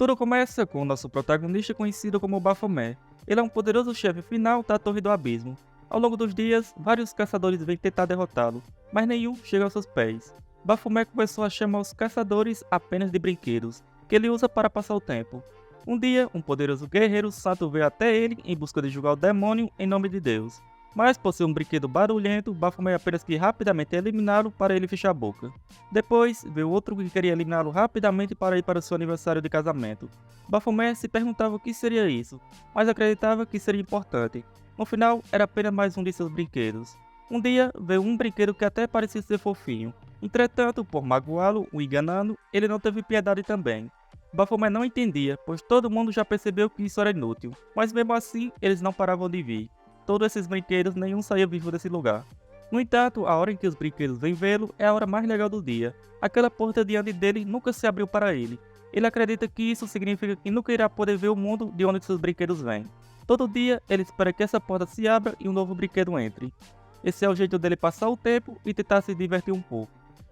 Tudo começa com o nosso protagonista conhecido como Baphomet. Ele é um poderoso chefe final da Torre do Abismo. Ao longo dos dias, vários caçadores vêm tentar derrotá-lo, mas nenhum chega aos seus pés. Baphomet começou a chamar os caçadores apenas de brinquedos, que ele usa para passar o tempo. Um dia, um poderoso guerreiro santo veio até ele em busca de julgar o demônio em nome de Deus. Mas por ser um brinquedo barulhento, Baphomet apenas quis rapidamente eliminá-lo para ele fechar a boca. Depois, veio outro que queria eliminá-lo rapidamente para ir para o seu aniversário de casamento. Baphomet se perguntava o que seria isso, mas acreditava que seria importante. No final, era apenas mais um de seus brinquedos. Um dia, veio um brinquedo que até parecia ser fofinho. Entretanto, por magoá-lo, o enganando, ele não teve piedade também. Baphomet não entendia, pois todo mundo já percebeu que isso era inútil, mas mesmo assim, eles não paravam de vir. Todos esses brinquedos, nenhum saía vivo desse lugar. No entanto, a hora em que os brinquedos vêm vê-lo é a hora mais legal do dia. Aquela porta diante dele nunca se abriu para ele. Ele acredita que isso significa que nunca irá poder ver o mundo de onde seus brinquedos vêm. Todo dia, ele espera que essa porta se abra e um novo brinquedo entre. Esse é o jeito dele passar o tempo e tentar se divertir um pouco.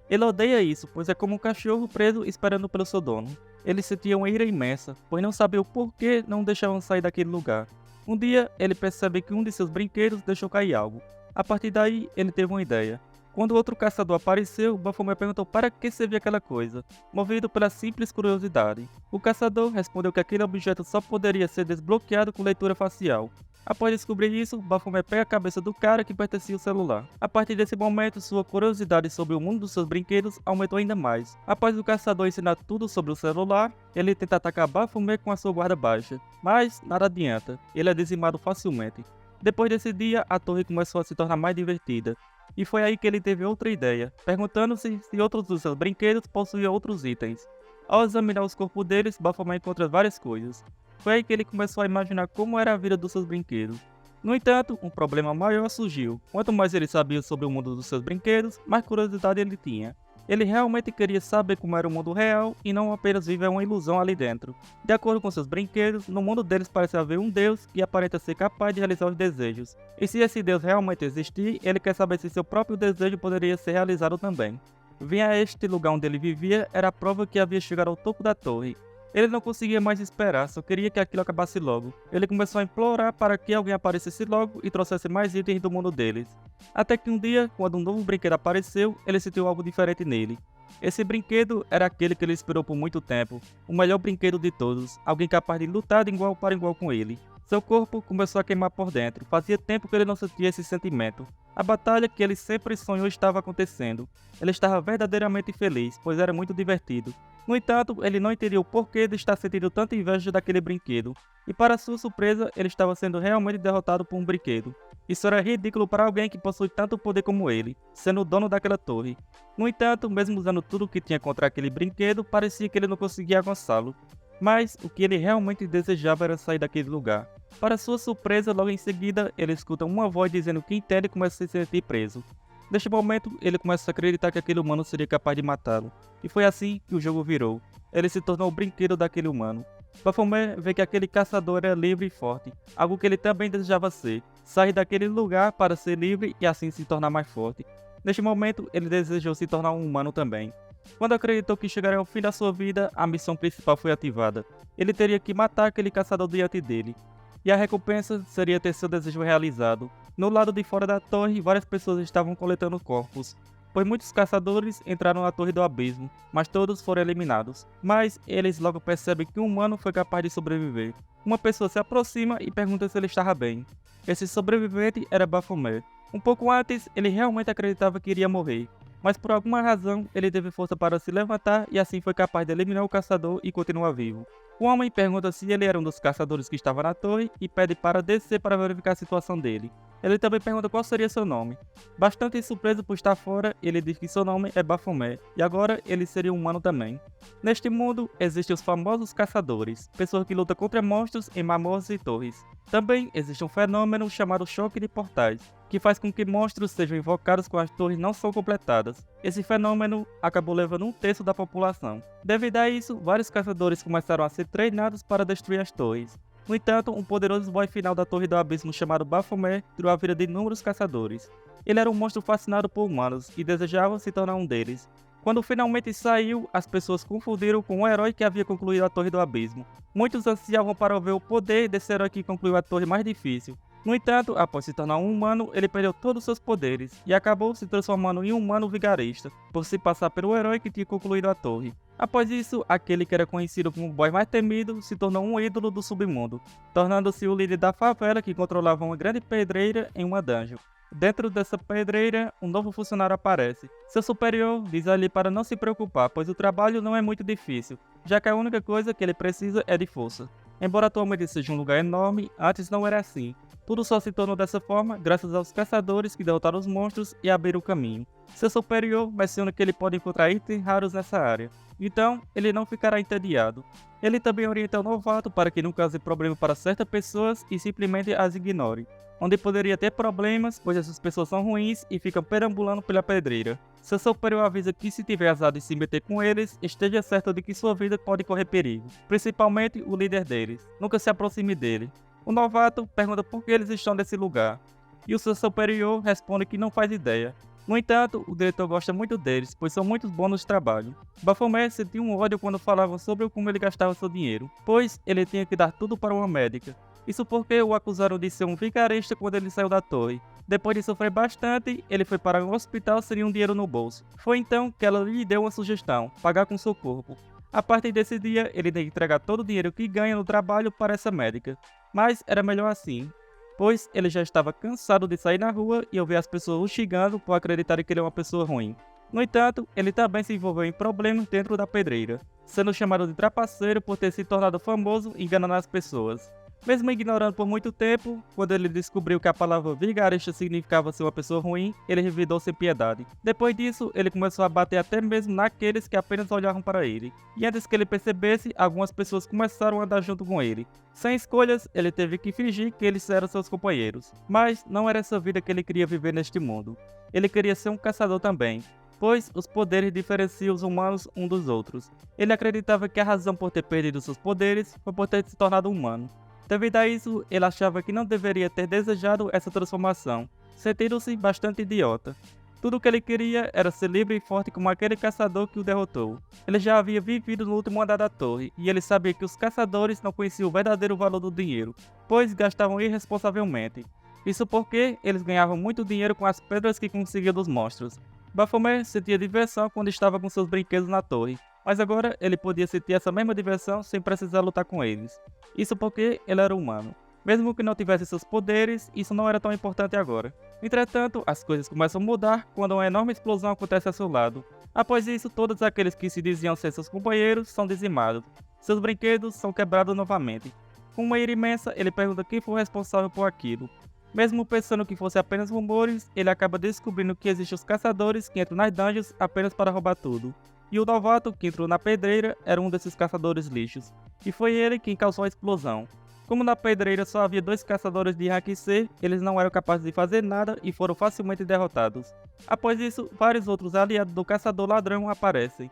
Ele odeia isso, pois é como um cachorro preso esperando pelo seu dono. Ele sentia uma ira imensa, pois não sabia o porquê não o deixavam sair daquele lugar. Um dia, ele percebe que um de seus brinquedos deixou cair algo. A partir daí, ele teve uma ideia. Quando outro caçador apareceu, Baphomet perguntou para que servia aquela coisa, movido pela simples curiosidade. O caçador respondeu que aquele objeto só poderia ser desbloqueado com leitura facial. Após descobrir isso, Baphomet pega a cabeça do cara que pertencia ao celular. A partir desse momento, sua curiosidade sobre o mundo dos seus brinquedos aumentou ainda mais. Após o caçador ensinar tudo sobre o celular, ele tenta atacar Baphomet com a sua guarda baixa, mas nada adianta, ele é dizimado facilmente. Depois desse dia, a torre começou a se tornar mais divertida, e foi aí que ele teve outra ideia, perguntando-se se outros dos seus brinquedos possuíam outros itens. Ao examinar os corpos deles, Baphomet encontra várias coisas. Foi aí que ele começou a imaginar como era a vida dos seus brinquedos. No entanto, um problema maior surgiu. Quanto mais ele sabia sobre o mundo dos seus brinquedos, mais curiosidade ele tinha. Ele realmente queria saber como era o mundo real e não apenas viver uma ilusão ali dentro. De acordo com seus brinquedos, no mundo deles parece haver um Deus que aparenta ser capaz de realizar os desejos. E se esse Deus realmente existir, ele quer saber se seu próprio desejo poderia ser realizado também. Vir a este lugar onde ele vivia era a prova que havia chegado ao topo da torre. Ele não conseguia mais esperar, só queria que aquilo acabasse logo. Ele começou a implorar para que alguém aparecesse logo e trouxesse mais itens do mundo deles. Até que um dia, quando um novo brinquedo apareceu, ele sentiu algo diferente nele. Esse brinquedo era aquele que ele esperou por muito tempo, o melhor brinquedo de todos, alguém capaz de lutar de igual para igual com ele. Seu corpo começou a queimar por dentro, fazia tempo que ele não sentia esse sentimento. A batalha que ele sempre sonhou estava acontecendo. Ele estava verdadeiramente feliz, pois era muito divertido. No entanto, ele não entendia o porquê de estar sentindo tanta inveja daquele brinquedo, e para sua surpresa, ele estava sendo realmente derrotado por um brinquedo. Isso era ridículo para alguém que possui tanto poder como ele, sendo o dono daquela torre. No entanto, mesmo usando tudo o que tinha contra aquele brinquedo, parecia que ele não conseguia alcançá-lo. Mas o que ele realmente desejava era sair daquele lugar. Para sua surpresa, logo em seguida, ele escuta uma voz dizendo que entende e começa a se sentir preso. Neste momento, ele começa a acreditar que aquele humano seria capaz de matá-lo. E foi assim que o jogo virou. Ele se tornou o brinquedo daquele humano. Baphomet vê que aquele caçador era livre e forte, algo que ele também desejava ser. Sair daquele lugar para ser livre e assim se tornar mais forte. Neste momento, ele desejou se tornar um humano também. Quando acreditou que chegaria ao fim da sua vida, a missão principal foi ativada. Ele teria que matar aquele caçador diante dele. E a recompensa seria ter seu desejo realizado. No lado de fora da torre, várias pessoas estavam coletando corpos, pois muitos caçadores entraram na Torre do Abismo, mas todos foram eliminados. Mas eles logo percebem que um humano foi capaz de sobreviver. Uma pessoa se aproxima e pergunta se ele estava bem. Esse sobrevivente era Baphomet. Um pouco antes, ele realmente acreditava que iria morrer, mas por alguma razão ele teve força para se levantar e assim foi capaz de eliminar o caçador e continuar vivo. O homem pergunta se ele era um dos caçadores que estava na torre e pede para descer para verificar a situação dele. Ele também pergunta qual seria seu nome. Bastante surpreso por estar fora, ele diz que seu nome é Baphomet, e agora ele seria um humano também. Neste mundo, existem os famosos caçadores, pessoas que lutam contra monstros em masmorras e torres. Também existe um fenômeno chamado choque de portais, que faz com que monstros sejam invocados quando as torres não são completadas. Esse fenômeno acabou levando um terço da população. Devido a isso, vários caçadores começaram a ser treinados para destruir as torres. No entanto, um poderoso boss final da Torre do Abismo chamado Baphomet tirou a vida de inúmeros caçadores. Ele era um monstro fascinado por humanos e desejava se tornar um deles. Quando finalmente saiu, as pessoas confundiram com o herói que havia concluído a Torre do Abismo. Muitos ansiavam para ver o poder desse herói que concluiu a torre mais difícil. No entanto, após se tornar um humano, ele perdeu todos os seus poderes e acabou se transformando em um humano vigarista, por se passar pelo herói que tinha concluído a torre. Após isso, aquele que era conhecido como o boy mais temido se tornou um ídolo do submundo, tornando-se o líder da favela que controlava uma grande pedreira em uma dungeon. Dentro dessa pedreira, um novo funcionário aparece. Seu superior diz a ele para não se preocupar, pois o trabalho não é muito difícil, já que a única coisa que ele precisa é de força. Embora atualmente seja um lugar enorme, antes não era assim. Tudo só se tornou dessa forma graças aos caçadores que derrotaram os monstros e abriram o caminho. Seu superior menciona que ele pode encontrar itens raros nessa área, então ele não ficará entediado. Ele também orienta o novato para que não cause problema para certas pessoas e simplesmente as ignore, onde poderia ter problemas, pois essas pessoas são ruins e ficam perambulando pela pedreira. Seu superior avisa que se tiver azar de se meter com eles, esteja certo de que sua vida pode correr perigo, principalmente o líder deles. Nunca se aproxime dele. O novato pergunta por que eles estão nesse lugar, e o seu superior responde que não faz ideia. No entanto, o diretor gosta muito deles, pois são muito bons no trabalho. Baphomet sentiu um ódio quando falavam sobre como ele gastava seu dinheiro, pois ele tinha que dar tudo para uma médica. Isso porque o acusaram de ser um vigarista quando ele saiu da torre. Depois de sofrer bastante, ele foi para um hospital sem um dinheiro no bolso. Foi então que ela lhe deu uma sugestão: pagar com seu corpo. A partir desse dia, ele tem que entregar todo o dinheiro que ganha no trabalho para essa médica. Mas era melhor assim, pois ele já estava cansado de sair na rua e ouvir as pessoas o xingando por acreditarem que ele é uma pessoa ruim. No entanto, ele também se envolveu em problemas dentro da pedreira, sendo chamado de trapaceiro por ter se tornado famoso enganando as pessoas. Mesmo ignorando por muito tempo, quando ele descobriu que a palavra vigarista significava ser uma pessoa ruim, ele revidou sem piedade. Depois disso, ele começou a bater até mesmo naqueles que apenas olhavam para ele. E antes que ele percebesse, algumas pessoas começaram a andar junto com ele. Sem escolhas, ele teve que fingir que eles eram seus companheiros. Mas não era essa vida que ele queria viver neste mundo. Ele queria ser um caçador também, pois os poderes diferenciam os humanos um dos outros. Ele acreditava que a razão por ter perdido seus poderes foi por ter se tornado humano. Devido a isso, ele achava que não deveria ter desejado essa transformação, sentindo-se bastante idiota. Tudo o que ele queria era ser livre e forte como aquele caçador que o derrotou. Ele já havia vivido no último andar da torre, e ele sabia que os caçadores não conheciam o verdadeiro valor do dinheiro, pois gastavam irresponsavelmente. Isso porque eles ganhavam muito dinheiro com as pedras que conseguiam dos monstros. Baphomet sentia diversão quando estava com seus brinquedos na torre, mas agora ele podia sentir essa mesma diversão sem precisar lutar com eles. Isso porque ele era humano. Mesmo que não tivesse seus poderes, isso não era tão importante agora. Entretanto, as coisas começam a mudar quando uma enorme explosão acontece a seu lado. Após isso, todos aqueles que se diziam ser seus companheiros são dizimados. Seus brinquedos são quebrados novamente. Com uma ira imensa, ele pergunta quem foi responsável por aquilo. Mesmo pensando que fosse apenas rumores, ele acaba descobrindo que existem os caçadores que entram nas dungeons apenas para roubar tudo. E o novato que entrou na pedreira era um desses caçadores lixos, e foi ele quem causou a explosão. Como na pedreira só havia 2 caçadores de rank C, eles não eram capazes de fazer nada e foram facilmente derrotados. Após isso, vários outros aliados do caçador ladrão aparecem,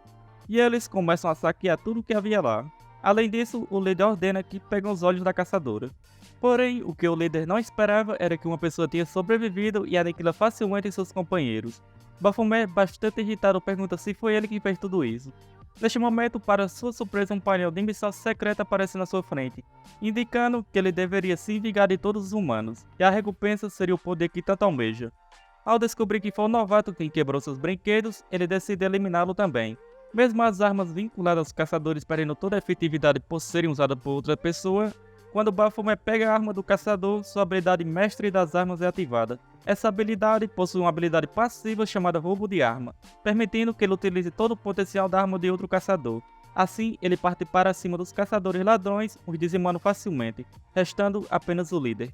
e eles começam a saquear tudo que havia lá. Além disso, o líder ordena que peguem os olhos da caçadora. Porém, o que o líder não esperava era que uma pessoa tinha sobrevivido e aniquila facilmente seus companheiros. Baphomet, bastante irritado, pergunta se foi ele que fez tudo isso. Neste momento, para sua surpresa, um painel de missão secreta aparece na sua frente, indicando que ele deveria se vingar de todos os humanos, e a recompensa seria o poder que tanto almeja. Ao descobrir que foi o novato quem quebrou seus brinquedos, ele decide eliminá-lo também. Mesmo as armas vinculadas aos caçadores perdendo toda a efetividade por serem usadas por outra pessoa, quando Baphomet pega a arma do caçador, sua habilidade Mestre das Armas é ativada. Essa habilidade possui uma habilidade passiva chamada Roubo de Arma, permitindo que ele utilize todo o potencial da arma de outro caçador. Assim, ele parte para cima dos caçadores ladrões, os dizimando facilmente, restando apenas o líder.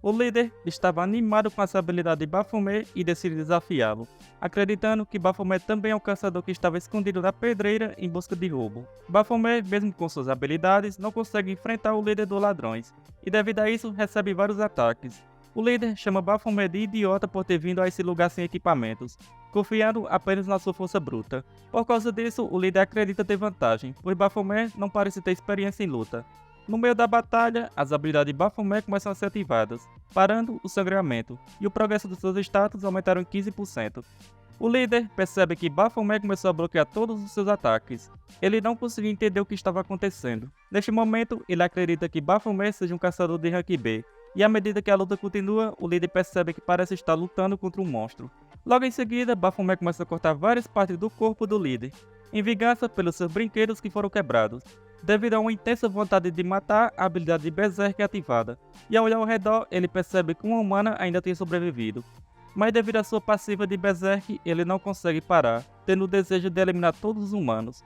O líder estava animado com essa habilidade de Baphomet e decide desafiá-lo, acreditando que Baphomet também é um caçador que estava escondido na pedreira em busca de roubo. Baphomet, mesmo com suas habilidades, não consegue enfrentar o líder dos ladrões, e devido a isso recebe vários ataques. O líder chama Baphomet de idiota por ter vindo a esse lugar sem equipamentos, confiando apenas na sua força bruta. Por causa disso, o líder acredita ter vantagem, pois Baphomet não parece ter experiência em luta. No meio da batalha, as habilidades de Baphomet começam a ser ativadas, parando o sangramento, e o progresso dos seus status aumentaram em 15%. O líder percebe que Baphomet começou a bloquear todos os seus ataques. Ele não conseguia entender o que estava acontecendo. Neste momento, ele acredita que Baphomet seja um caçador de rank B, e à medida que a luta continua, o líder percebe que parece estar lutando contra um monstro. Logo em seguida, Baphomet começa a cortar várias partes do corpo do líder, em vingança pelos seus brinquedos que foram quebrados. Devido a uma intensa vontade de matar, a habilidade de Berserk é ativada, e ao olhar ao redor, ele percebe que uma humana ainda tem sobrevivido. Mas devido à sua passiva de Berserk, ele não consegue parar, tendo o desejo de eliminar todos os humanos.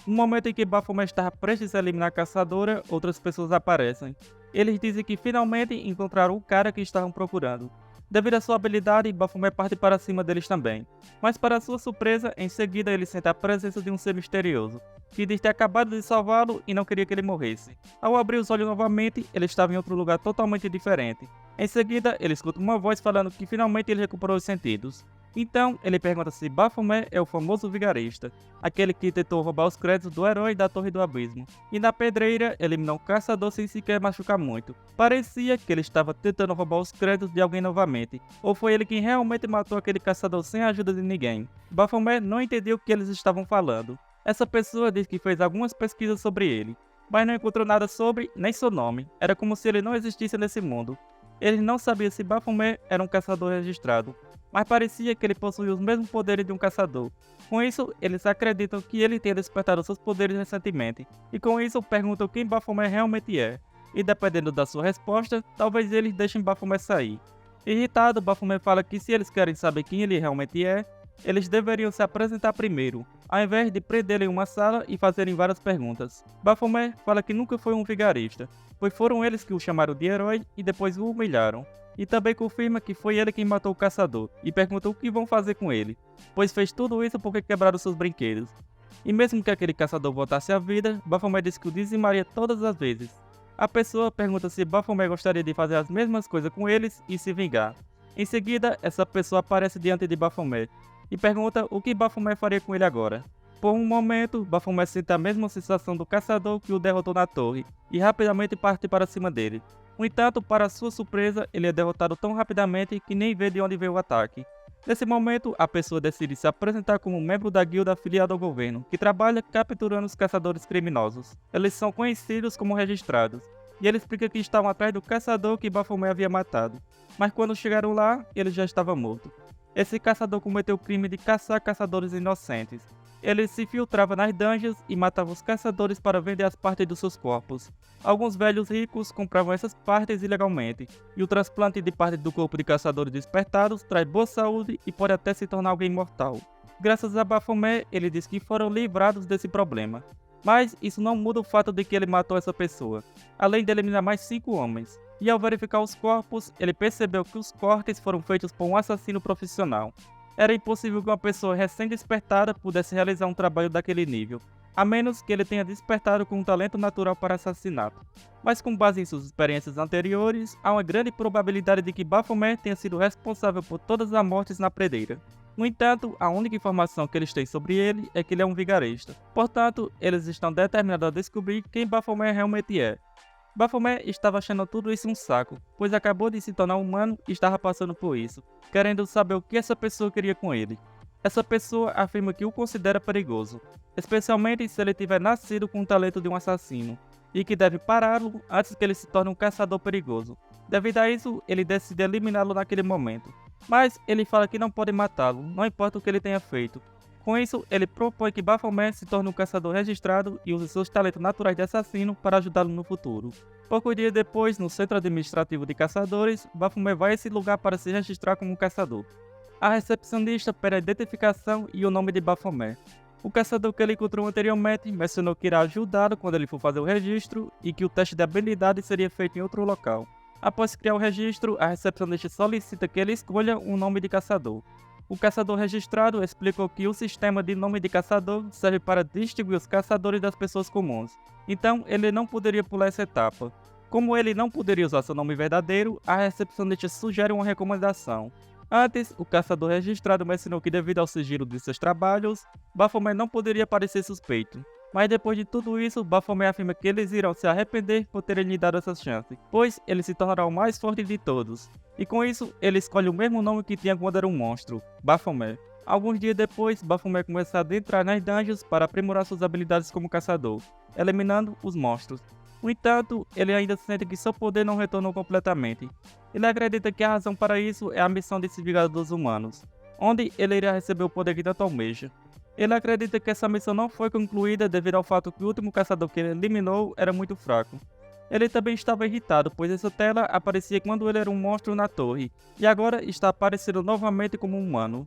No momento em que Baphomet está prestes a eliminar a caçadora, outras pessoas aparecem. Eles dizem que finalmente encontraram o cara que estavam procurando. Devido à sua habilidade, Baphomet parte para cima deles também. Mas para sua surpresa, em seguida ele sente a presença de um ser misterioso, que diz ter acabado de salvá-lo e não queria que ele morresse. Ao abrir os olhos novamente, ele estava em outro lugar totalmente diferente. Em seguida, ele escuta uma voz falando que finalmente ele recuperou os sentidos. Então, ele pergunta se Baphomet é o famoso vigarista, aquele que tentou roubar os créditos do herói da Torre do Abismo, e na pedreira eliminou um caçador sem sequer machucar muito. Parecia que ele estava tentando roubar os créditos de alguém novamente, ou foi ele quem realmente matou aquele caçador sem a ajuda de ninguém. Baphomet não entendeu o que eles estavam falando. Essa pessoa diz que fez algumas pesquisas sobre ele, mas não encontrou nada sobre nem seu nome. Era como se ele não existisse nesse mundo. Ele não sabia se Baphomet era um caçador registrado, mas parecia que ele possuía os mesmos poderes de um caçador. Com isso, eles acreditam que ele tenha despertado seus poderes recentemente, e com isso perguntam quem Baphomet realmente é, e dependendo da sua resposta, talvez eles deixem Baphomet sair. Irritado, Baphomet fala que se eles querem saber quem ele realmente é, eles deveriam se apresentar primeiro, ao invés de prendê-lo em uma sala e fazerem várias perguntas. Baphomet fala que nunca foi um vigarista, pois foram eles que o chamaram de herói e depois o humilharam. E também confirma que foi ele quem matou o caçador, e perguntou o que vão fazer com ele, pois fez tudo isso porque quebraram seus brinquedos. E mesmo que aquele caçador voltasse à vida, Baphomet disse que o dizimaria todas as vezes. A pessoa pergunta se Baphomet gostaria de fazer as mesmas coisas com eles e se vingar. Em seguida, essa pessoa aparece diante de Baphomet e pergunta o que Baphomet faria com ele agora. Por um momento, Baphomet sente a mesma sensação do caçador que o derrotou na torre, e rapidamente parte para cima dele. No entanto, para sua surpresa, ele é derrotado tão rapidamente que nem vê de onde veio o ataque. Nesse momento, a pessoa decide se apresentar como membro da guilda afiliada ao governo, que trabalha capturando os caçadores criminosos. Eles são conhecidos como registrados, e ele explica que estavam atrás do caçador que Baphomet havia matado. Mas quando chegaram lá, ele já estava morto. Esse caçador cometeu o crime de caçar caçadores inocentes. Ele se filtrava nas dungeons e matava os caçadores para vender as partes dos seus corpos. Alguns velhos ricos compravam essas partes ilegalmente, e o transplante de partes do corpo de caçadores despertados traz boa saúde e pode até se tornar alguém imortal. Graças a Baphomet, ele diz que foram livrados desse problema. Mas isso não muda o fato de que ele matou essa pessoa, além de eliminar mais 5 homens. E ao verificar os corpos, ele percebeu que os cortes foram feitos por um assassino profissional. Era impossível que uma pessoa recém-despertada pudesse realizar um trabalho daquele nível, a menos que ele tenha despertado com um talento natural para assassinato. Mas com base em suas experiências anteriores, há uma grande probabilidade de que Baphomet tenha sido responsável por todas as mortes na pedreira. No entanto, a única informação que eles têm sobre ele é que ele é um vigarista. Portanto, eles estão determinados a descobrir quem Baphomet realmente é. Baphomet estava achando tudo isso um saco, pois acabou de se tornar humano e estava passando por isso, querendo saber o que essa pessoa queria com ele. Essa pessoa afirma que o considera perigoso, especialmente se ele tiver nascido com o talento de um assassino, e que deve pará-lo antes que ele se torne um caçador perigoso. Devido a isso, ele decide eliminá-lo naquele momento, mas ele fala que não pode matá-lo, não importa o que ele tenha feito. Com isso, ele propõe que Baphomet se torne um caçador registrado e use seus talentos naturais de assassino para ajudá-lo no futuro. Poucos dias depois, no centro administrativo de caçadores, Baphomet vai a esse lugar para se registrar como um caçador. A recepcionista pede a identificação e o nome de Baphomet. O caçador que ele encontrou anteriormente mencionou que irá ajudá-lo quando ele for fazer o registro e que o teste de habilidade seria feito em outro local. Após criar o registro, a recepcionista solicita que ele escolha um nome de caçador. O caçador registrado explicou que o sistema de nome de caçador serve para distinguir os caçadores das pessoas comuns, então ele não poderia pular essa etapa. Como ele não poderia usar seu nome verdadeiro, a recepcionista sugere uma recomendação. Antes, o caçador registrado mencionou que devido ao sigilo de seus trabalhos, Baphomet não poderia parecer suspeito. Mas depois de tudo isso, Baphomet afirma que eles irão se arrepender por terem lhe dado essa chance, pois ele se tornará o mais forte de todos. E com isso, ele escolhe o mesmo nome que tinha quando era um monstro, Baphomet. Alguns dias depois, Baphomet começa a adentrar nas dungeons para aprimorar suas habilidades como caçador, eliminando os monstros. No entanto, ele ainda sente que seu poder não retornou completamente. Ele acredita que a razão para isso é a missão de se vingar dos humanos, onde ele irá receber o poder que tanto almeja. Ele acredita que essa missão não foi concluída devido ao fato que o último caçador que ele eliminou era muito fraco. Ele também estava irritado, pois essa tela aparecia quando ele era um monstro na torre, e agora está aparecendo novamente como um humano.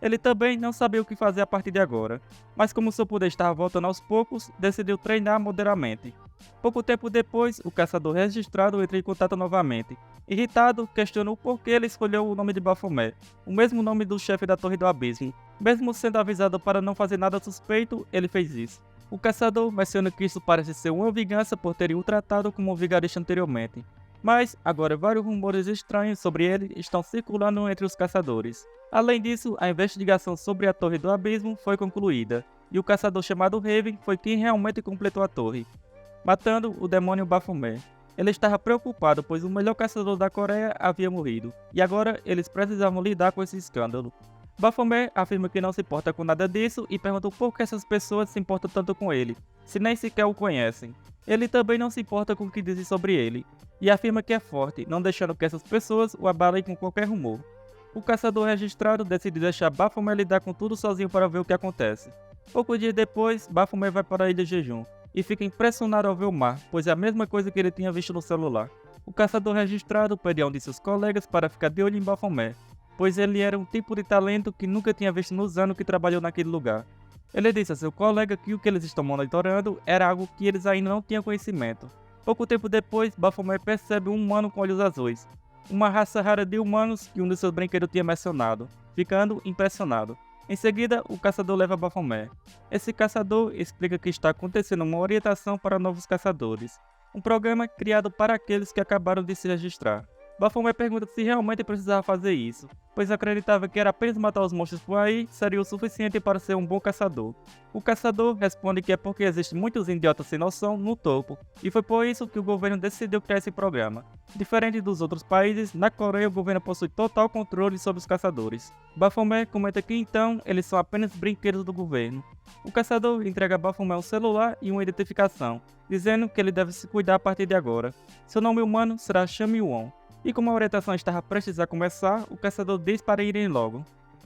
Ele também não sabia o que fazer a partir de agora, mas como seu poder estava voltando aos poucos, decidiu treinar moderadamente. Pouco tempo depois, o caçador registrado entra em contato novamente. Irritado, questionou por que ele escolheu o nome de Baphomet, o mesmo nome do chefe da Torre do Abismo. Mesmo sendo avisado para não fazer nada suspeito, ele fez isso. O caçador menciona que isso parece ser uma vingança por terem o tratado como um vigarista anteriormente. Mas, agora vários rumores estranhos sobre ele estão circulando entre os caçadores. Além disso, a investigação sobre a Torre do Abismo foi concluída, e o caçador chamado Raven foi quem realmente completou a torre, matando o demônio Baphomet. Ele estava preocupado, pois o melhor caçador da Coreia havia morrido, e agora eles precisavam lidar com esse escândalo. Baphomet afirma que não se importa com nada disso e pergunta por que essas pessoas se importam tanto com ele, se nem sequer o conhecem. Ele também não se importa com o que dizem sobre ele, e afirma que é forte, não deixando que essas pessoas o abalem com qualquer rumor. O caçador registrado decide deixar Baphomet lidar com tudo sozinho para ver o que acontece. Poucos dias depois, Baphomet vai para a Ilha Jejum, e fica impressionado ao ver o mar, pois é a mesma coisa que ele tinha visto no celular. O caçador registrado pede a um de seus colegas para ficar de olho em Baphomet, pois ele era um tipo de talento que nunca tinha visto nos anos que trabalhou naquele lugar. Ele disse a seu colega que o que eles estão monitorando era algo que eles ainda não tinham conhecimento. Pouco tempo depois, Baphomet percebe um humano com olhos azuis, uma raça rara de humanos que um de seus brinquedos tinha mencionado, ficando impressionado. Em seguida, o caçador leva Baphomet. Esse caçador explica que está acontecendo uma orientação para novos caçadores, um programa criado para aqueles que acabaram de se registrar. Baphomet pergunta se realmente precisava fazer isso, pois acreditava que era apenas matar os monstros por aí seria o suficiente para ser um bom caçador. O caçador responde que é porque existem muitos idiotas sem noção no topo, e foi por isso que o governo decidiu criar esse programa. Diferente dos outros países, na Coreia o governo possui total controle sobre os caçadores. Baphomet comenta que então eles são apenas brinquedos do governo. O caçador entrega a Baphomet um celular e uma identificação, dizendo que ele deve se cuidar a partir de agora. Seu nome humano será Shamyuon. E como a orientação estava prestes a começar, o caçador diz para irem logo.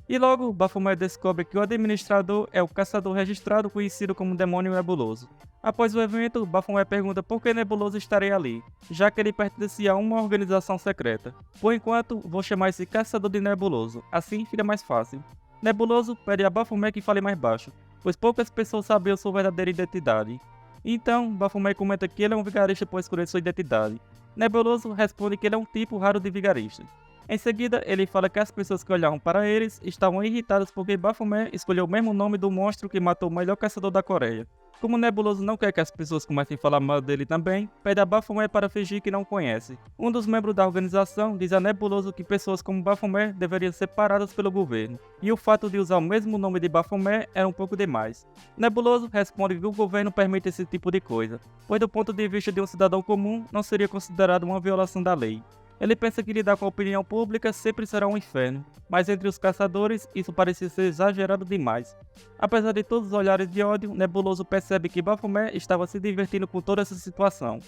E logo, Baphomet descobre que o administrador é o caçador registrado conhecido como Demônio Nebuloso. Após o evento, Baphomet pergunta por que Nebuloso estaria ali, já que ele pertencia a uma organização secreta. Por enquanto, vou chamar esse caçador de Nebuloso, assim fica mais fácil. Nebuloso pede a Baphomet que fale mais baixo, pois poucas pessoas sabiam sua verdadeira identidade. Então, Baphomet comenta que ele é um vigarista por escolher sua identidade. Nebuloso responde que ele é um tipo raro de vigarista. Em seguida, ele fala que as pessoas que olhavam para eles estavam irritadas porque Baphomet escolheu o mesmo nome do monstro que matou o melhor caçador da Coreia. Como Nebuloso não quer que as pessoas comecem a falar mal dele também, pede a Baphomet para fingir que não conhece. Um dos membros da organização diz a Nebuloso que pessoas como Baphomet deveriam ser paradas pelo governo, e o fato de usar o mesmo nome de Baphomet era um pouco demais. Nebuloso responde que o governo permite esse tipo de coisa, pois do ponto de vista de um cidadão comum não seria considerado uma violação da lei. Ele pensa que lidar com a opinião pública sempre será um inferno, mas entre os caçadores isso parecia ser exagerado demais. Apesar de todos os olhares de ódio, Nebuloso percebe que Baphomet estava se divertindo com toda essa situação,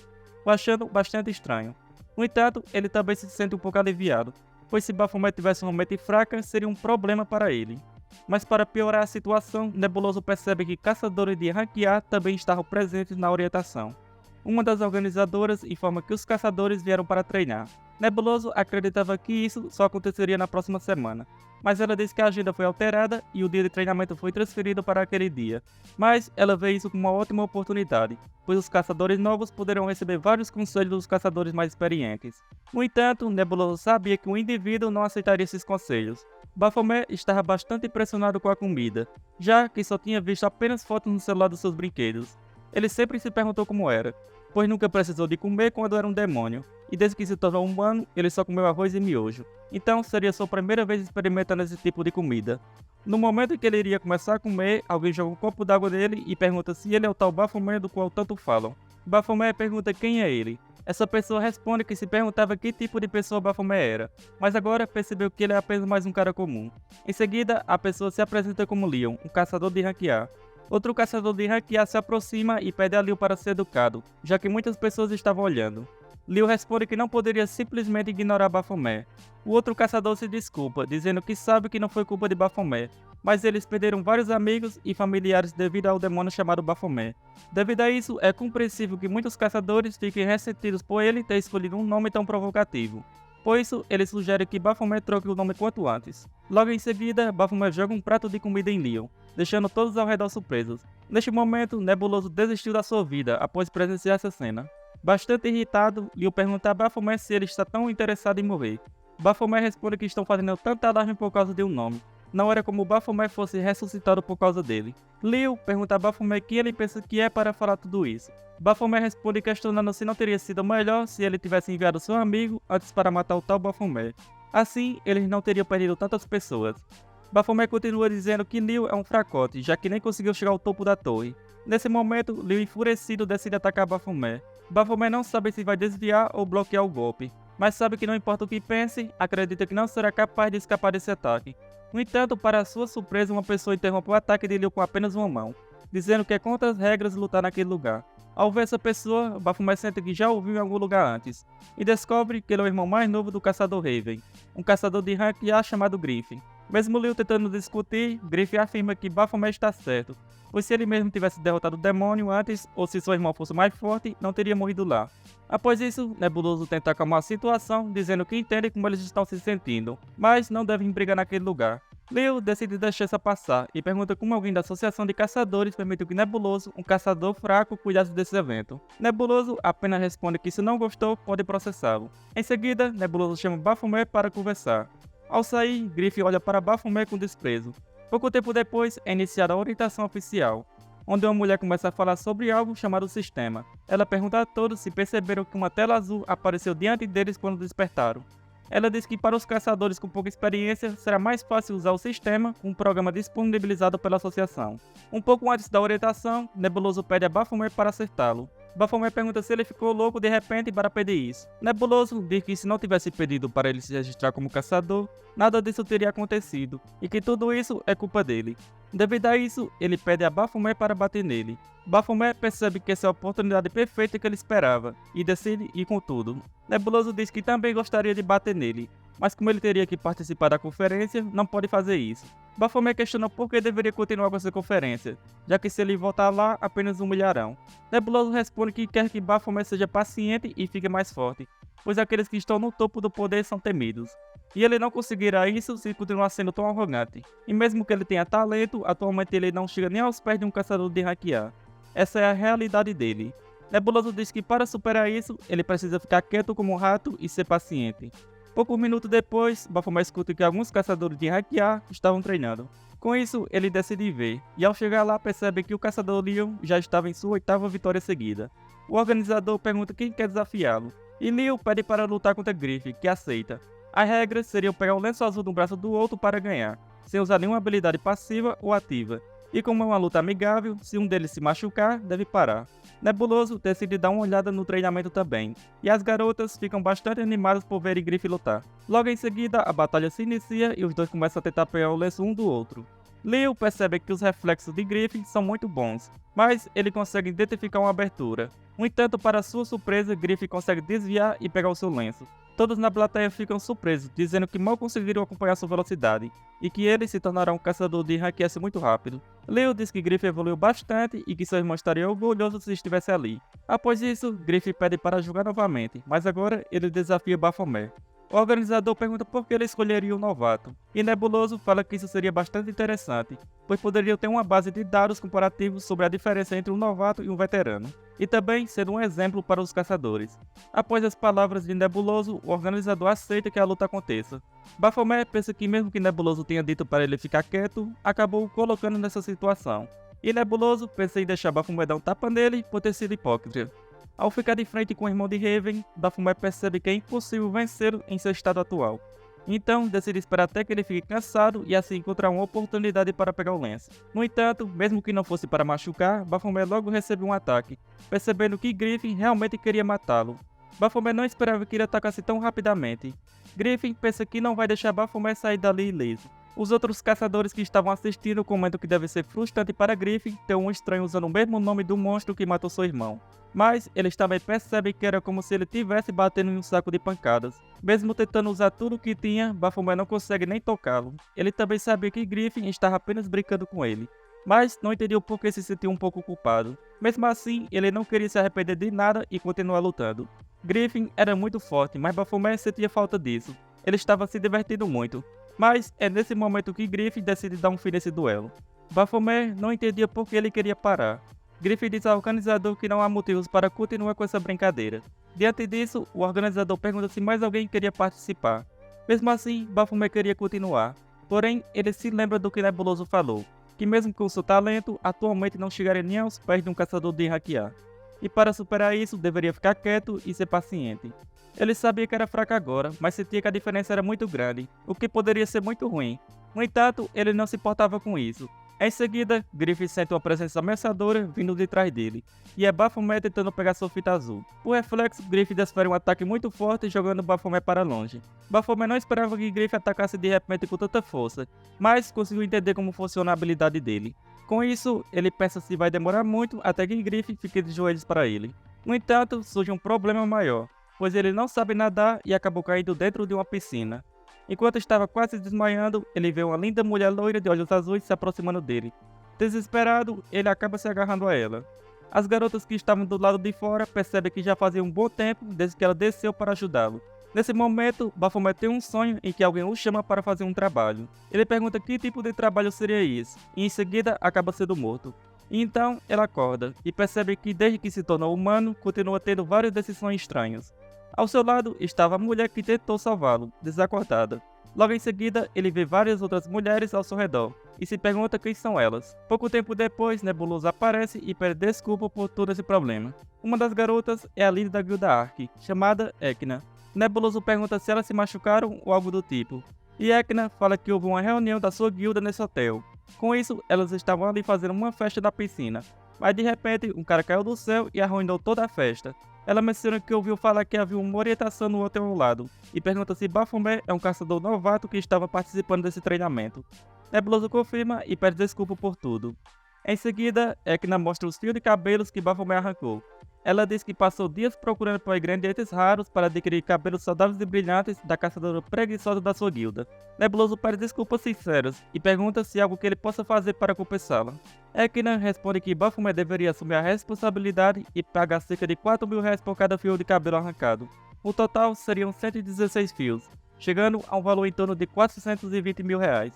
o achando bastante estranho. No entanto, ele também se sente um pouco aliviado, pois se Baphomet tivesse uma mente fraca, seria um problema para ele. Mas para piorar a situação, Nebuloso percebe que caçadores de rank A também estavam presentes na orientação. Uma das organizadoras informa que os caçadores vieram para treinar. Nebuloso acreditava que isso só aconteceria na próxima semana, mas ela diz que a agenda foi alterada e o dia de treinamento foi transferido para aquele dia. Mas ela vê isso como uma ótima oportunidade, pois os caçadores novos poderão receber vários conselhos dos caçadores mais experientes. No entanto, Nebuloso sabia que o indivíduo não aceitaria esses conselhos. Baphomet estava bastante impressionado com a comida, já que só tinha visto apenas fotos no celular dos seus brinquedos. Ele sempre se perguntou como era, pois nunca precisou de comer quando era um demônio, e desde que se tornou humano, ele só comeu arroz e miojo. Então seria sua primeira vez experimentando esse tipo de comida. No momento em que ele iria começar a comer, alguém joga um copo d'água nele e pergunta se ele é o tal Baphomet do qual tanto falam. Baphomet pergunta quem é ele. Essa pessoa responde que se perguntava que tipo de pessoa Baphomet era, mas agora percebeu que ele é apenas mais um cara comum. Em seguida, a pessoa se apresenta como Leon, um caçador de rank A. Outro caçador de rank A se aproxima e pede a Liu para ser educado, já que muitas pessoas estavam olhando. Liu responde que não poderia simplesmente ignorar Baphomet. O outro caçador se desculpa, dizendo que sabe que não foi culpa de Baphomet, mas eles perderam vários amigos e familiares devido ao demônio chamado Baphomet. Devido a isso, é compreensível que muitos caçadores fiquem ressentidos por ele ter escolhido um nome tão provocativo. Por isso, ele sugere que Baphomet troque o nome quanto antes. Logo em seguida, Baphomet joga um prato de comida em Leon, deixando todos ao redor surpresos. Neste momento, Nebuloso desistiu da sua vida após presenciar essa cena. Bastante irritado, Leon pergunta a Baphomet se ele está tão interessado em morrer. Baphomet responde que estão fazendo tanta alarme por causa de um nome. Não era como Baphomet fosse ressuscitado por causa dele. Leon pergunta a Baphomet quem ele pensa que é para falar tudo isso. Baphomet responde questionando se não teria sido melhor se ele tivesse enviado seu amigo antes para matar o tal Baphomet. Assim, eles não teriam perdido tantas pessoas. Baphomet continua dizendo que Leon é um fracote, já que nem conseguiu chegar ao topo da torre. Nesse momento, Leon enfurecido decide atacar Baphomet. Baphomet não sabe se vai desviar ou bloquear o golpe, mas sabe que não importa o que pense, acredita que não será capaz de escapar desse ataque. No entanto, para sua surpresa, uma pessoa interrompe o ataque de Leon com apenas uma mão, dizendo que é contra as regras lutar naquele lugar. Ao ver essa pessoa, Baphomet sente que já ouviu em algum lugar antes, e descobre que ele é o irmão mais novo do caçador Raven, um caçador de rank A chamado Griffin. Mesmo Leon tentando discutir, Griffin afirma que Baphomet está certo, pois se ele mesmo tivesse derrotado o demônio antes, ou se seu irmão fosse mais forte, não teria morrido lá. Após isso, Nebuloso tenta acalmar a situação, dizendo que entende como eles estão se sentindo, mas não devem brigar naquele lugar. Leon decide deixar essa passar e pergunta como alguém da Associação de Caçadores permitiu que Nebuloso, um caçador fraco, cuidasse desse evento. Nebuloso apenas responde que se não gostou, pode processá-lo. Em seguida, Nebuloso chama Baphomet para conversar. Ao sair, Griffin olha para Baphomet com desprezo. Pouco tempo depois, é iniciada a orientação oficial, onde uma mulher começa a falar sobre algo chamado Sistema. Ela pergunta a todos se perceberam que uma tela azul apareceu diante deles quando despertaram. Ela diz que para os caçadores com pouca experiência, será mais fácil usar o sistema com um programa disponibilizado pela associação. Um pouco antes da orientação, Nebuloso pede a Baphomet para acertá-lo. Baphomet pergunta se ele ficou louco de repente para pedir isso. Nebuloso diz que se não tivesse pedido para ele se registrar como caçador, nada disso teria acontecido, e que tudo isso é culpa dele. Devido a isso, ele pede a Baphomet para bater nele. Baphomet percebe que essa é a oportunidade perfeita que ele esperava, e decide ir com tudo. Nebuloso diz que também gostaria de bater nele, mas como ele teria que participar da conferência, não pode fazer isso. Baphomet questiona por que deveria continuar com essa conferência, já que se ele voltar lá, apenas humilharão. Nebuloso responde que quer que Baphomet seja paciente e fique mais forte, pois aqueles que estão no topo do poder são temidos. E ele não conseguirá isso se continuar sendo tão arrogante. E mesmo que ele tenha talento, atualmente ele não chega nem aos pés de um caçador de rank A. Essa é a realidade dele. Nebuloso diz que para superar isso, ele precisa ficar quieto como um rato e ser paciente. Poucos minutos depois, Baphomet escuta que alguns caçadores de rank A estavam treinando. Com isso, ele decide ver, e ao chegar lá percebe que o caçador Leon já estava em sua 8ª vitória seguida. O organizador pergunta quem quer desafiá-lo, e Leon pede para lutar contra Griffin, que aceita. As regras seriam pegar o lenço azul do braço do outro para ganhar, sem usar nenhuma habilidade passiva ou ativa. E como é uma luta amigável, se um deles se machucar, deve parar. Nebuloso decide dar uma olhada no treinamento também, e as garotas ficam bastante animadas por verem Griffin lutar. Logo em seguida, a batalha se inicia e os dois começam a tentar pegar o lenço um do outro. Leon percebe que os reflexos de Griffin são muito bons, mas ele consegue identificar uma abertura. No entanto, para sua surpresa, Griffin consegue desviar e pegar o seu lenço. Todos na plateia ficam surpresos, dizendo que mal conseguiram acompanhar sua velocidade, e que ele se tornará um caçador de rank S muito rápido. Leon diz que Griffin evoluiu bastante e que seu irmão estaria orgulhoso se estivesse ali. Após isso, Griffin pede para jogar novamente, mas agora ele desafia Baphomet. O organizador pergunta por que ele escolheria um novato, e Nebuloso fala que isso seria bastante interessante, pois poderia ter uma base de dados comparativos sobre a diferença entre um novato e um veterano, e também ser um exemplo para os caçadores. Após as palavras de Nebuloso, o organizador aceita que a luta aconteça. Baphomet pensa que mesmo que Nebuloso tenha dito para ele ficar quieto, acabou o colocando nessa situação, e Nebuloso pensa em deixar Baphomet dar um tapa nele por ter sido hipócrita. Ao ficar de frente com o irmão de Raven, Baphomet percebe que é impossível vencê-lo em seu estado atual. Então, decide esperar até que ele fique cansado e assim encontrar uma oportunidade para pegar o lenço. No entanto, mesmo que não fosse para machucar, Baphomet logo recebe um ataque, percebendo que Griffin realmente queria matá-lo. Baphomet não esperava que ele atacasse tão rapidamente. Griffin pensa que não vai deixar Baphomet sair dali ileso. Os outros caçadores que estavam assistindo comentam que deve ser frustrante para Griffin ter um estranho usando o mesmo nome do monstro que matou seu irmão. Mas eles também percebem que era como se ele estivesse batendo em um saco de pancadas. Mesmo tentando usar tudo o que tinha, Baphomet não consegue nem tocá-lo. Ele também sabia que Griffin estava apenas brincando com ele, mas não entendia o porquê se sentia um pouco culpado. Mesmo assim, ele não queria se arrepender de nada e continuar lutando. Griffin era muito forte, mas Baphomet sentia falta disso. Ele estava se divertindo muito. Mas é nesse momento que Griffin decide dar um fim nesse duelo. Baphomet não entendia por que ele queria parar. Griffin diz ao organizador que não há motivos para continuar com essa brincadeira. Diante disso, o organizador pergunta se mais alguém queria participar. Mesmo assim, Baphomet queria continuar. Porém, ele se lembra do que Nebuloso falou, que mesmo com seu talento, atualmente não chegaria nem aos pés de um caçador de hackear. E para superar isso, deveria ficar quieto e ser paciente. Ele sabia que era fraco agora, mas sentia que a diferença era muito grande, o que poderia ser muito ruim. No entanto, ele não se importava com isso. Em seguida, Griffin sente uma presença ameaçadora vindo de trás dele, e é Baphomet tentando pegar sua fita azul. Por reflexo, Griffin desfere um ataque muito forte jogando Baphomet para longe. Baphomet não esperava que Griffin atacasse de repente com tanta força, mas conseguiu entender como funciona a habilidade dele. Com isso, ele pensa se vai demorar muito até que Griffin fique de joelhos para ele. No entanto, surge um problema maior, pois ele não sabe nadar e acabou caindo dentro de uma piscina. Enquanto estava quase desmaiando, ele vê uma linda mulher loira de olhos azuis se aproximando dele. Desesperado, ele acaba se agarrando a ela. As garotas que estavam do lado de fora percebem que já fazia um bom tempo desde que ela desceu para ajudá-lo. Nesse momento, Baphomet tem um sonho em que alguém o chama para fazer um trabalho. Ele pergunta que tipo de trabalho seria esse, e em seguida acaba sendo morto. E então, ela acorda, e percebe que desde que se tornou humano, continua tendo vários desses sonhos estranhos. Ao seu lado estava a mulher que tentou salvá-lo, desacordada. Logo em seguida, ele vê várias outras mulheres ao seu redor, e se pergunta quem são elas. Pouco tempo depois, Nebuloso aparece e pede desculpa por todo esse problema. Uma das garotas é a líder da guilda Ark, chamada Ekna. Nebuloso pergunta se elas se machucaram ou algo do tipo, e Ekna fala que houve uma reunião da sua guilda nesse hotel. Com isso, elas estavam ali fazendo uma festa na piscina, mas de repente um cara caiu do céu e arruinou toda a festa. Ela menciona que ouviu falar que havia uma orientação no hotel ao lado, e pergunta se Baphomet é um caçador novato que estava participando desse treinamento. Nebuloso confirma e pede desculpa por tudo. Em seguida, Ekna mostra os fios de cabelos que Baphomet arrancou. Ela diz que passou dias procurando por ingredientes raros para adquirir cabelos saudáveis e brilhantes da caçadora preguiçosa da sua guilda. Nebuloso pede desculpas sinceras e pergunta se há algo que ele possa fazer para compensá-la. Ekna responde que Baphomet deveria assumir a responsabilidade e pagar cerca de 4 mil reais por cada fio de cabelo arrancado. O total seriam 116 fios, chegando a um valor em torno de 420 mil reais.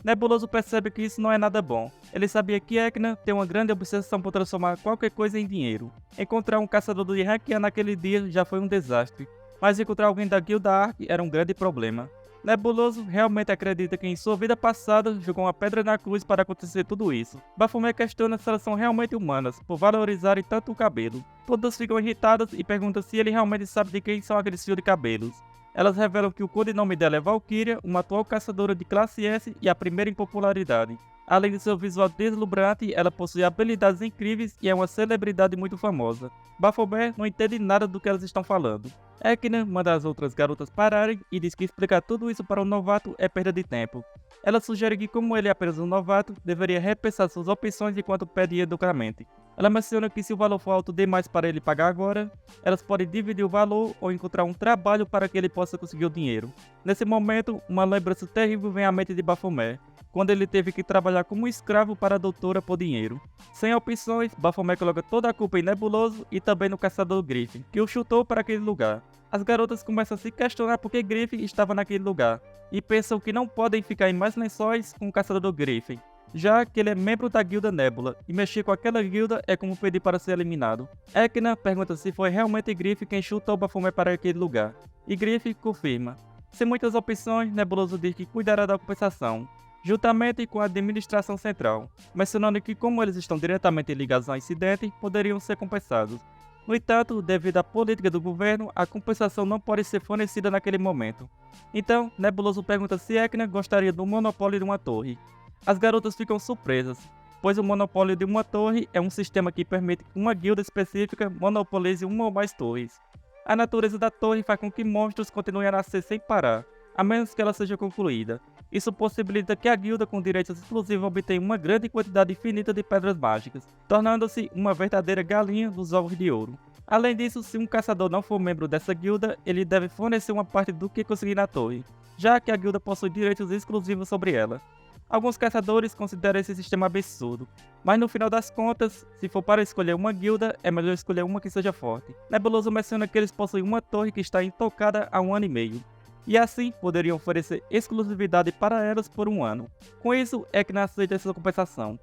Nebuloso percebe que isso não é nada bom. Ele sabia que Ekna tem uma grande obsessão por transformar qualquer coisa em dinheiro. Encontrar um caçador de hackear naquele dia já foi um desastre, mas encontrar alguém da guilda Ark era um grande problema. Nebuloso realmente acredita que em sua vida passada jogou uma pedra na cruz para acontecer tudo isso. Baphomet questiona se elas são realmente humanas, por valorizarem tanto o cabelo. Todas ficam irritadas e perguntam se ele realmente sabe de quem são aqueles fios de cabelos. Elas revelam que o codinome dela é Valkyria, uma atual caçadora de classe S e a primeira em popularidade. Além de seu visual deslumbrante, ela possui habilidades incríveis e é uma celebridade muito famosa. Baphomet não entende nada do que elas estão falando. Ekna manda as outras garotas pararem e diz que explicar tudo isso para um novato é perda de tempo. Ela sugere que, como ele é apenas um novato, deveria repensar suas opções enquanto pede educadamente. Ela menciona que se o valor for alto demais para ele pagar agora, elas podem dividir o valor ou encontrar um trabalho para que ele possa conseguir o dinheiro. Nesse momento, uma lembrança terrível vem à mente de Baphomet, quando ele teve que trabalhar como escravo para a doutora por dinheiro. Sem opções, Baphomet coloca toda a culpa em Nebuloso e também no caçador Griffin, que o chutou para aquele lugar. As garotas começam a se questionar por que Griffin estava naquele lugar, e pensam que não podem ficar em mais lençóis com o caçador Griffin, já que ele é membro da guilda Nebula, e mexer com aquela guilda é como pedir para ser eliminado. Ekna pergunta se foi realmente Griffin quem chutou Baphomet para aquele lugar, e Griffin confirma. Sem muitas opções, Nebuloso diz que cuidará da compensação, juntamente com a administração central, mencionando que como eles estão diretamente ligados ao incidente, poderiam ser compensados. No entanto, devido à política do governo, a compensação não pode ser fornecida naquele momento. Então, Nebuloso pergunta se Ekna gostaria do monopólio de uma torre. As garotas ficam surpresas, pois o monopólio de uma torre é um sistema que permite que uma guilda específica monopolize uma ou mais torres. A natureza da torre faz com que monstros continuem a nascer sem parar, a menos que ela seja concluída. Isso possibilita que a guilda com direitos exclusivos obtenha uma grande quantidade infinita de pedras mágicas, tornando-se uma verdadeira galinha dos ovos de ouro. Além disso, se um caçador não for membro dessa guilda, ele deve fornecer uma parte do que conseguir na torre, já que a guilda possui direitos exclusivos sobre ela. Alguns caçadores consideram esse sistema absurdo, mas no final das contas, se for para escolher uma guilda, é melhor escolher uma que seja forte. Nebuloso menciona que eles possuem uma torre que está intocada há 1 ano e meio, e assim poderiam oferecer exclusividade para elas por 1 ano. Com isso é que nasce essa compensação.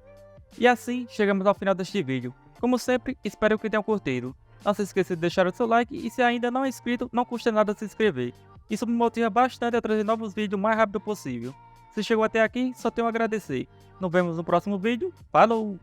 E assim chegamos ao final deste vídeo. Como sempre, espero que tenham curtido. Não se esqueça de deixar o seu like e se ainda não é inscrito, não custa nada se inscrever. Isso me motiva bastante a trazer novos vídeos o mais rápido possível. Se chegou até aqui, só tenho a agradecer. Nos vemos no próximo vídeo. Falou!